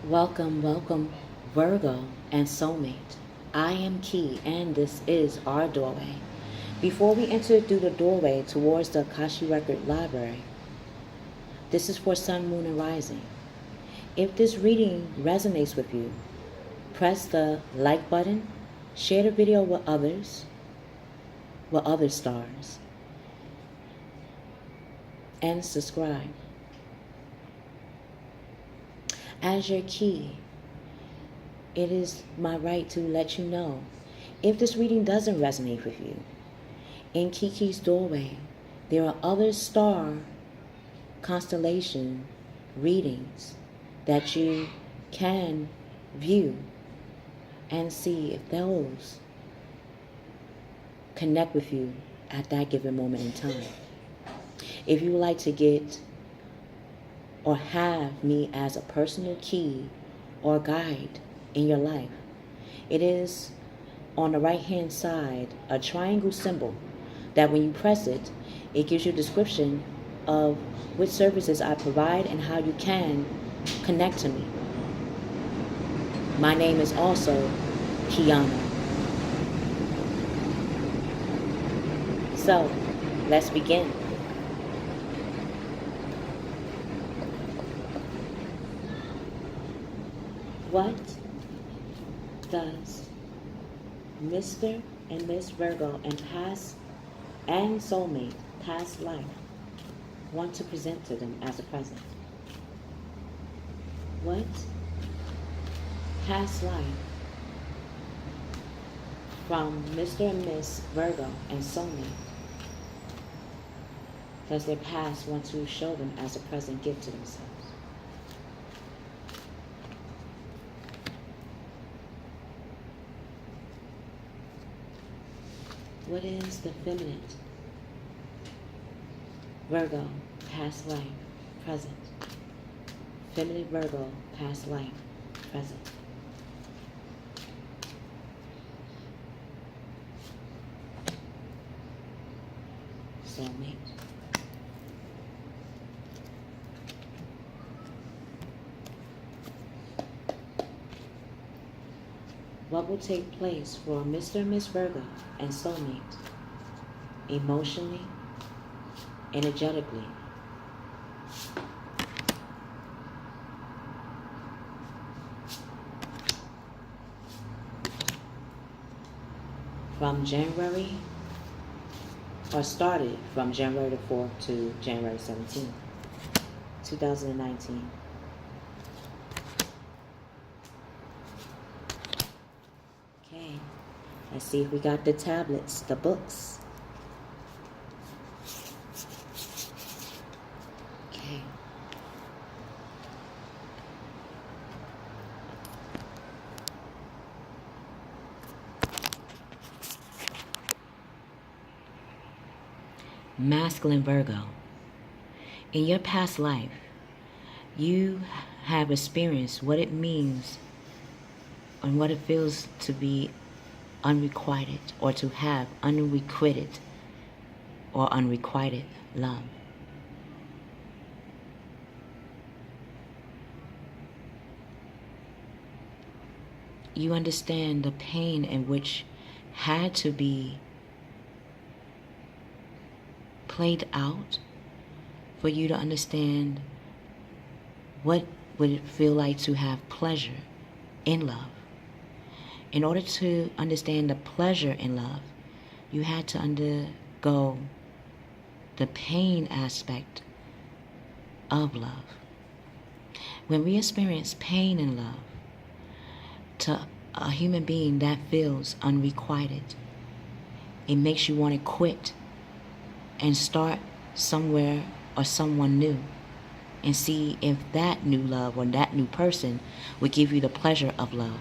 Welcome, welcome, Virgo and Soulmate. I am Key, and this is our doorway. Before we enter through the doorway towards the Akashic Record Library, this is for Sun, Moon, and Rising. If this reading resonates with you, press the like button, share the video with other stars, and subscribe. As your key, it is my right to let you know if this reading doesn't resonate with you. In Keykey's doorway, there are other star constellation readings that you can view and see if those connect with you at that given moment in time. If you would like to get or have me as a personal key or guide in your life, it is on the right hand side a triangle symbol that when you press it, it gives you a description of which services I provide and how you can connect to me. My name is also Kiana. So, let's begin. What does Mr. and Miss Virgo and Soulmate past life want to present to them as a present? What past life from Mr. and Miss Virgo and Soulmate does their past want to show them as a present gift to themselves? What is the feminine Virgo, past life, present? Feminine Virgo, past life, present. Soulmate. What will take place for Mr. and Miss Virgo and Soulmate emotionally, energetically, from January, or started from January the 4th to January 17th, 2019. Okay, let's see if we got the tablets, the books. Okay. Masculine Virgo. In your past life, you have experienced what it means and what it feels to be unrequited, or to have unrequited or unrequited love. You understand the pain in which had to be played out for you to understand what would it feel like to have pleasure in love. In order to understand the pleasure in love, you had to undergo the pain aspect of love. When we experience pain in love, to a human being that feels unrequited, it makes you want to quit and start somewhere or someone new and see if that new love or that new person would give you the pleasure of love.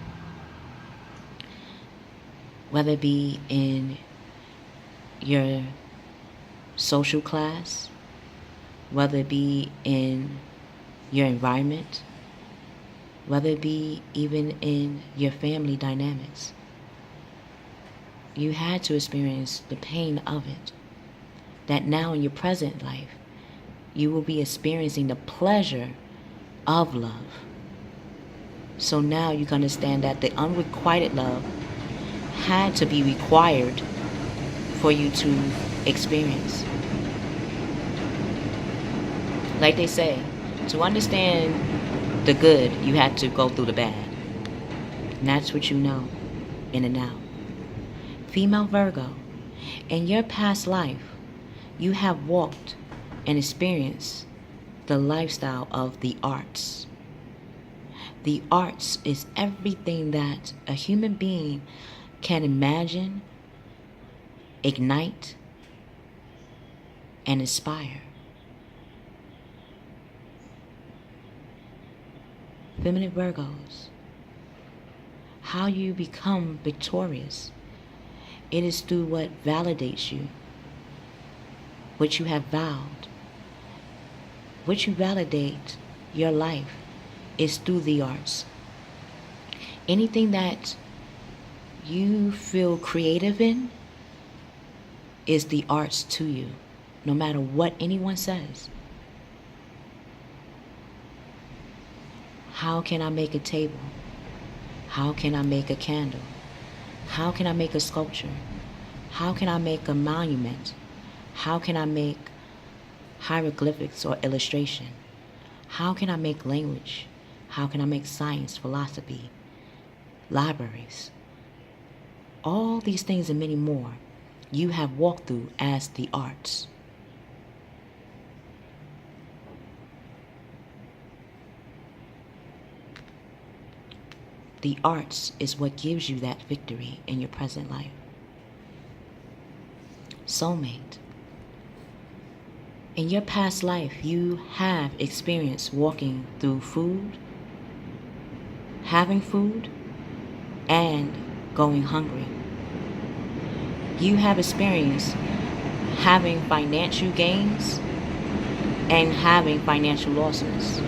Whether it be in your social class, whether it be in your environment, whether it be even in your family dynamics. You had to experience the pain of it. That now in your present life, you will be experiencing the pleasure of love. So now you can understand that the unrequited love had to be required for you to experience. Like they say, to understand the good, you had to go through the bad. And that's what you know in and out. Female Virgo, in your past life, you have walked and experienced the lifestyle of the arts. The arts is everything that a human being can imagine, ignite, and inspire. Feminine Virgos, how you become victorious, it is through what validates you, what you have vowed. What you validate your life is through the arts. Anything that you feel creative in is the arts to you, no matter what anyone says. How can I make a table? How can I make a candle? How can I make a sculpture? How can I make a monument? How can I make hieroglyphics or illustration? How can I make language? How can I make science, philosophy, libraries? All these things and many more you have walked through as the arts. The arts is what gives you that victory in your present life. Soulmate. In your past life, you have experienced walking through food, having food, and going hungry. You have experienced having financial gains and having financial losses.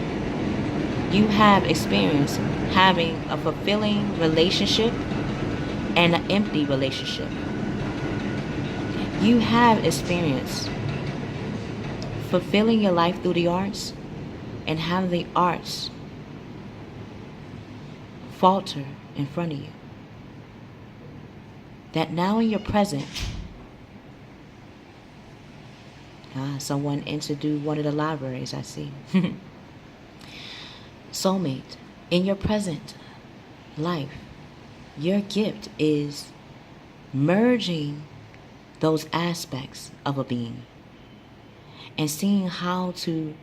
You have experienced having a fulfilling relationship and an empty relationship. You have experienced fulfilling your life through the arts and having the arts falter in front of you. That now in your present, someone introduced one of the libraries, I see. Soulmate, in your present life, your gift is merging those aspects of a being and seeing how to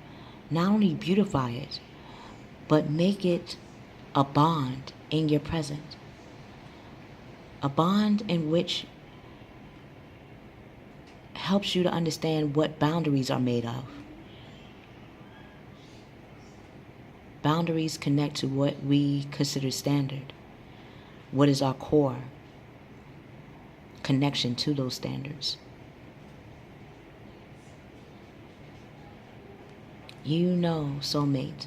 not only beautify it, but make it a bond in your present. A bond in which helps you to understand what boundaries are made of. Boundaries connect to what we consider standard. What is our core connection to those standards? You know, soulmate,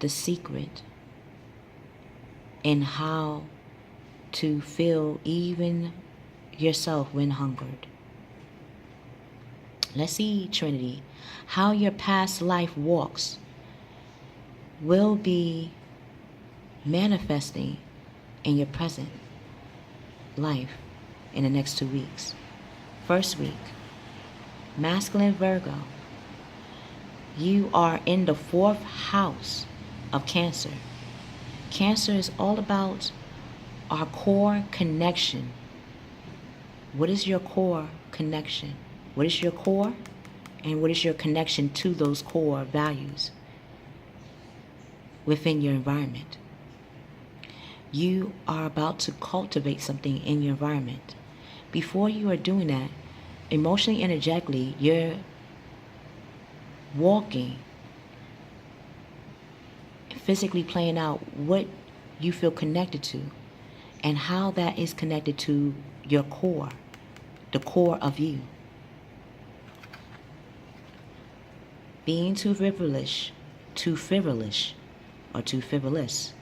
the secret in how to feel even yourself when hungered. Let's see, Trinity, how your past life walks will be manifesting in your present life in the next 2 weeks. First week, masculine Virgo, you are in the 4th house of Cancer. Cancer is all about our core connection. What is your core connection? What is your core? And what is your connection to those core values within your environment? You are about to cultivate something in your environment. Before you are doing that, emotionally, energetically, you're walking, physically playing out what you feel connected to and how that is connected to your core, the core of you. Being too frivolous, or too frivolous,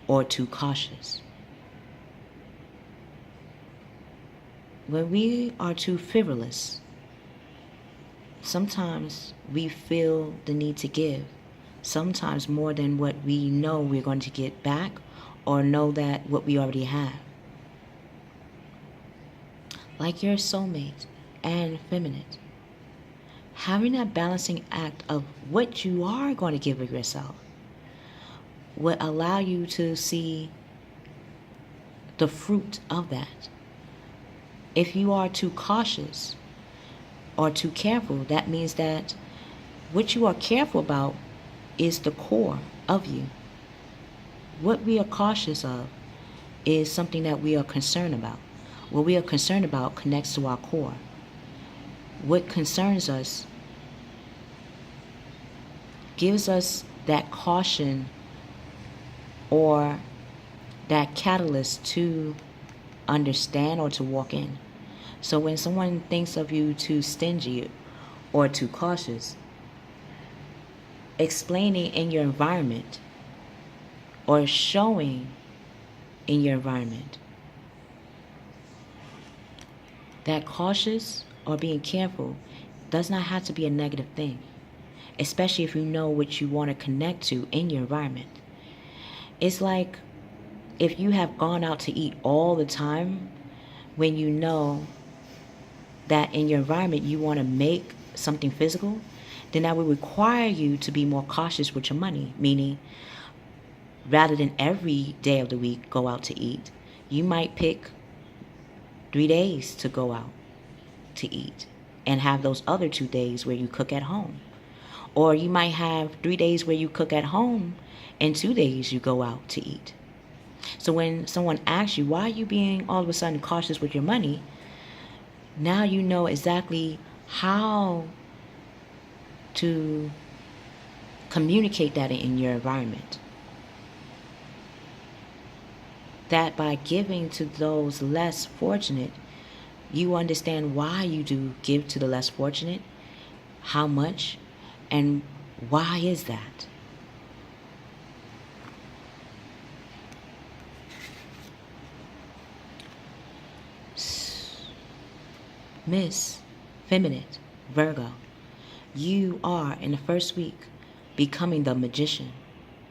or too cautious. When we are too frivolous, sometimes we feel the need to give, sometimes more than what we know we're going to get back, or know that what we already have. Like your soulmate and feminine. Having that balancing act of what you are going to give of yourself will allow you to see the fruit of that. If you are too cautious or too careful, that means that what you are careful about is the core of you. What we are cautious of is something that we are concerned about. What we are concerned about connects to our core. What concerns us gives us that caution or that catalyst to understand or to walk in. So when someone thinks of you too stingy or too cautious, explaining in your environment or showing in your environment that cautious or being careful does not have to be a negative thing, especially if you know what you want to connect to in your environment. It's like if you have gone out to eat all the time when you know that in your environment you want to make something physical, then that will require you to be more cautious with your money. Meaning, rather than every day of the week go out to eat, you might pick 3 days to go out to eat and have those other 2 days where you cook at home. Or you might have 3 days where you cook at home and 2 days you go out to eat. So when someone asks you, why are you being all of a sudden cautious with your money? Now you know exactly how to communicate that in your environment. That by giving to those less fortunate, you understand why you do give to the less fortunate, how much, and why is that? Miss Feminine Virgo, you are in the first week becoming the magician.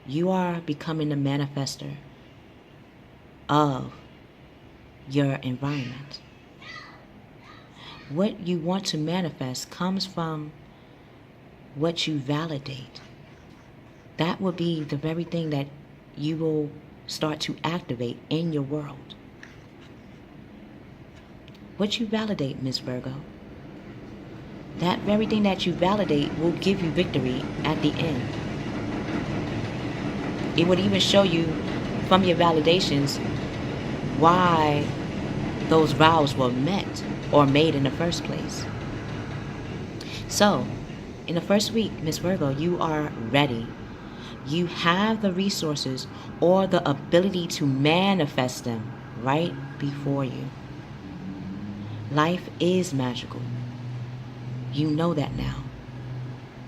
You are becoming the manifester of your environment. What you want to manifest comes from what you validate. That will be the very thing that you will start to activate in your world. What you validate, Miss Virgo, that very thing that you validate will give you victory at the end. It would even show you from your validations why those vows were met or made in the first place. So, in the first week, Miss Virgo, you are ready. You have the resources or the ability to manifest them right before you. Life is magical. You know that now.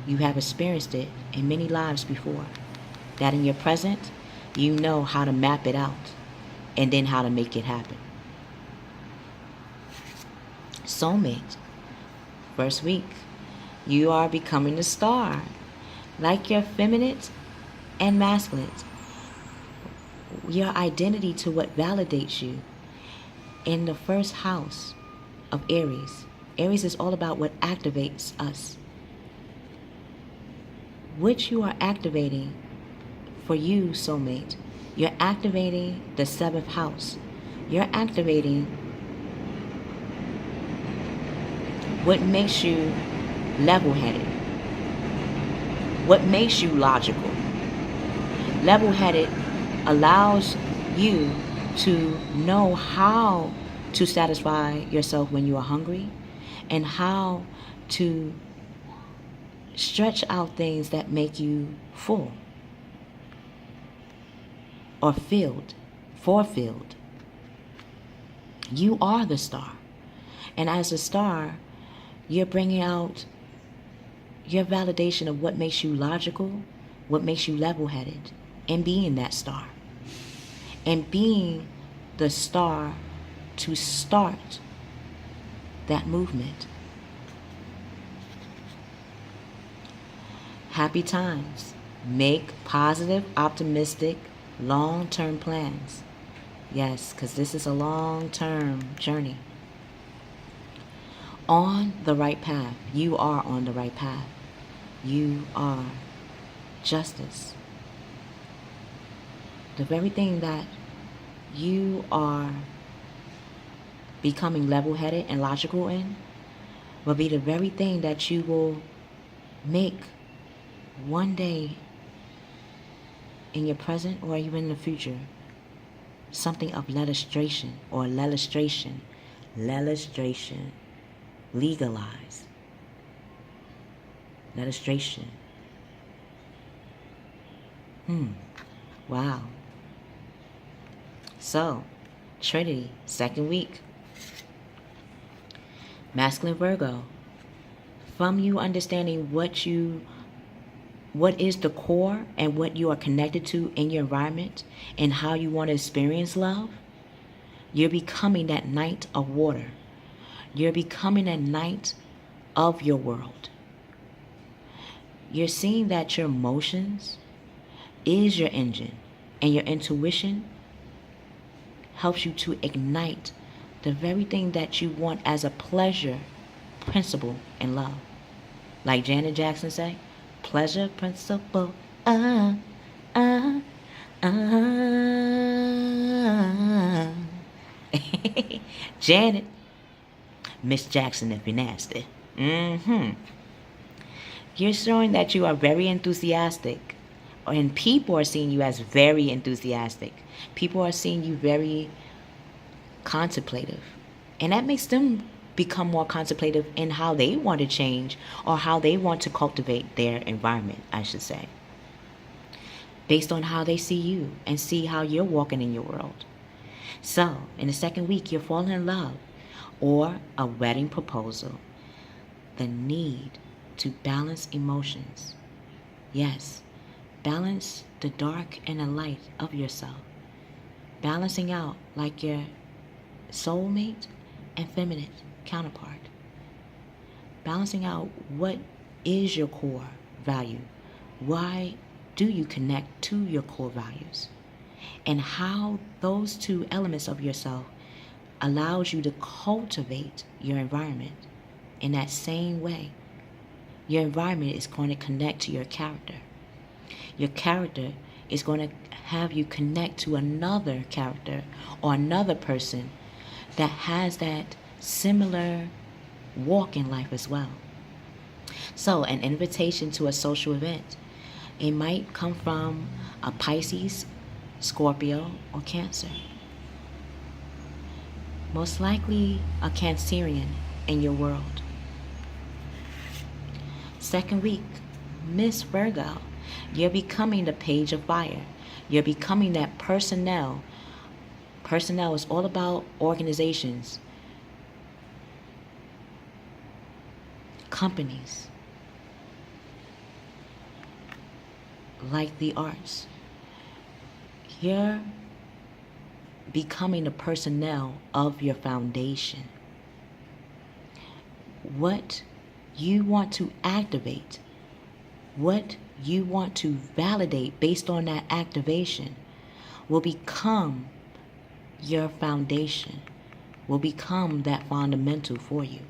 You have experienced it in many lives before. That in your present, you know how to map it out and then how to make it happen. Soulmate, first week, you are becoming a star. Like your feminine and masculine. Your identity to what validates you in the first house of Aries. Aries is all about what activates us. Which you are activating for you, soulmate. You're activating the 7th house. You're activating what makes you level-headed. What makes you logical. Level-headed allows you to know how to satisfy yourself when you are hungry, and how to stretch out things that make you full or fulfilled. You are the star. And as a star, you're bringing out your validation of what makes you logical, what makes you level-headed, and being that star. And being the star to start that movement. Happy times. Make positive, optimistic, long-term plans. Yes, because this is a long-term journey. On the right path. You are on the right path. You are justice. The very thing that you are becoming level-headed and logical in will be the very thing that you will make one day in your present or even in the future something of legislation or legalized. Legislation. Wow. So, Trinity, second week. Masculine Virgo. From you understanding what is the core and what you are connected to in your environment and how you want to experience love, you're becoming that knight of water. You're becoming a knight of your world. You're seeing that your emotions is your engine, and your intuition helps you to ignite the very thing that you want as a pleasure principle in love. Like Janet Jackson say, pleasure principle, Janet, Miss Jackson if you're nasty. You're showing that you are very enthusiastic, and people are seeing you as very enthusiastic. People are seeing you very contemplative, and that makes them become more contemplative in how they want to change or how they want to cultivate their environment, I should say, based on how they see you and see how you're walking in your world. So, in the second week, you're falling in love or a wedding proposal. The need to balance emotions. Yes, balance the dark and the light of yourself. Balancing out like your soulmate and feminine counterpart. Balancing out what is your core value. Why do you connect to your core values? And how those two elements of yourself allows you to cultivate your environment in that same way. Your environment is going to connect to your character. Your character is going to have you connect to another character or another person that has that similar walk in life as well. So, an invitation to a social event. It might come from a Pisces, Scorpio, or Cancer. Most likely a Cancerian in your world. Second week, Miss Virgo. You're becoming the page of fire. You're becoming that personnel. Personnel is all about organizations, companies, like the arts. You're becoming the personnel of your foundation. What you want to activate, what you want to validate based on that activation will become your foundation, will become that fundamental for you.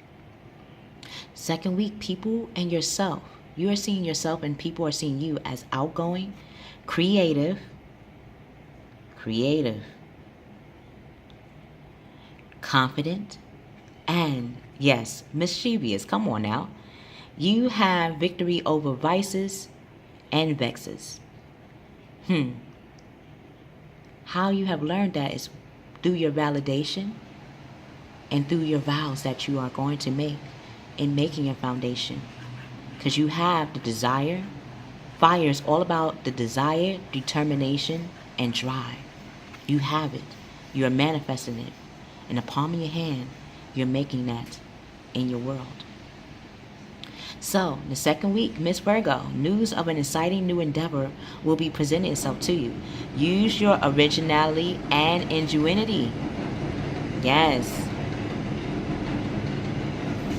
Second week, people and yourself. You are seeing yourself and people are seeing you as outgoing, creative, confident, and yes, mischievous. Come on now. You have victory over vices and vexes. How you have learned that is through your validation and through your vows that you are going to make in making a foundation. Because you have the desire. Fire is all about the desire, determination, and drive. You have it. You are manifesting it. In the palm of your hand, you're making that in your world. So, the second week, Miss Virgo, news of an exciting new endeavor will be presenting itself to you. Use your originality and ingenuity. Yes.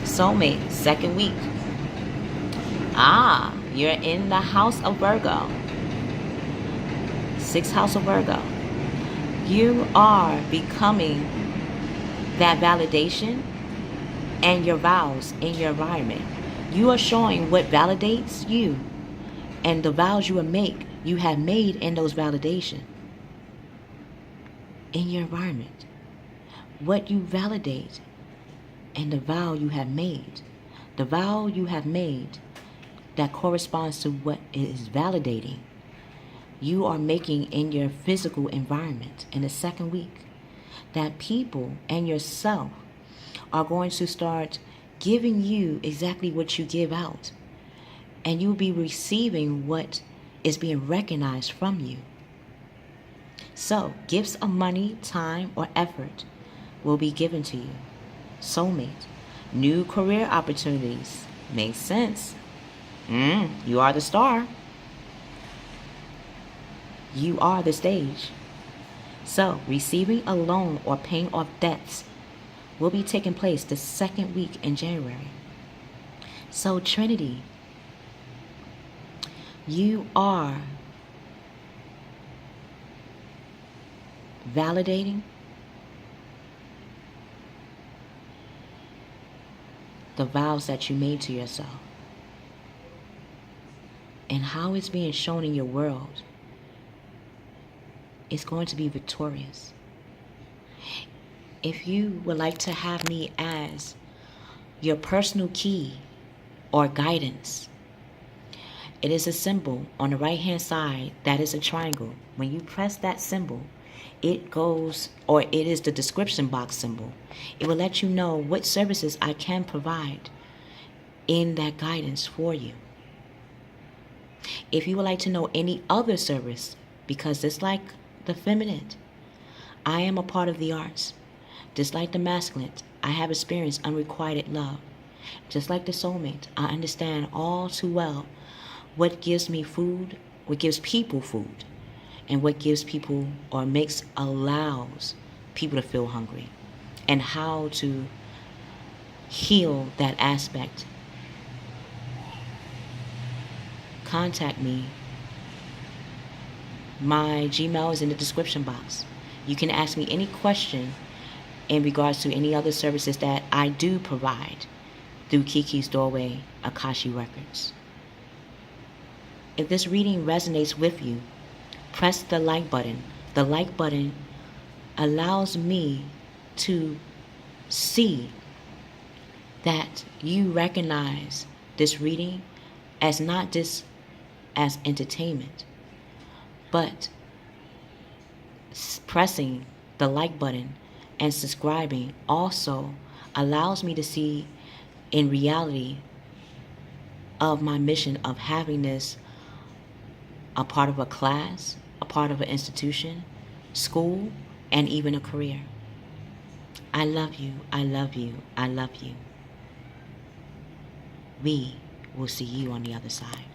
Soulmate, second week. You're in the house of Virgo. 6th house of Virgo. You are becoming that validation and your vows in your environment. You are showing what validates you and the vows you have made in those validation in your environment. What you validate and the vow you have made. The vow you have made that corresponds to what it is validating. You are making in your physical environment in the second week, that people and yourself are going to start giving you exactly what you give out. And you'll be receiving what is being recognized from you. So, gifts of money, time, or effort will be given to you. Soulmate. New career opportunities. Makes sense. You are the star. You are the stage. So, receiving a loan or paying off debts will be taking place the second week in January. So, Trinity, you are validating the vows that you made to yourself and how it's being shown in your world. It's going to be victorious. If you would like to have me as your personal key or guidance, it is a symbol on the right hand side that is a triangle. When you press that symbol, it goes, or it is the description box symbol. It will let you know what services I can provide in that guidance for you. If you would like to know any other service, because it's like the feminine, I am a part of the arts. Just like the masculine, I have experienced unrequited love. Just like the soulmate, I understand all too well what gives me food, what gives people food, and what gives people or allows people to feel hungry, and how to heal that aspect. Contact me. My Gmail is in the description box. You can ask me any question in regards to any other services that I do provide through Keykey's Doorway, Akashic Records. If this reading resonates with you, press the like button. The like button allows me to see that you recognize this reading as not just as entertainment, but pressing the like button and subscribing also allows me to see in reality of my mission of having this a part of a class, a part of an institution, school, and even a career. I love you, I love you, I love you. We will see you on the other side.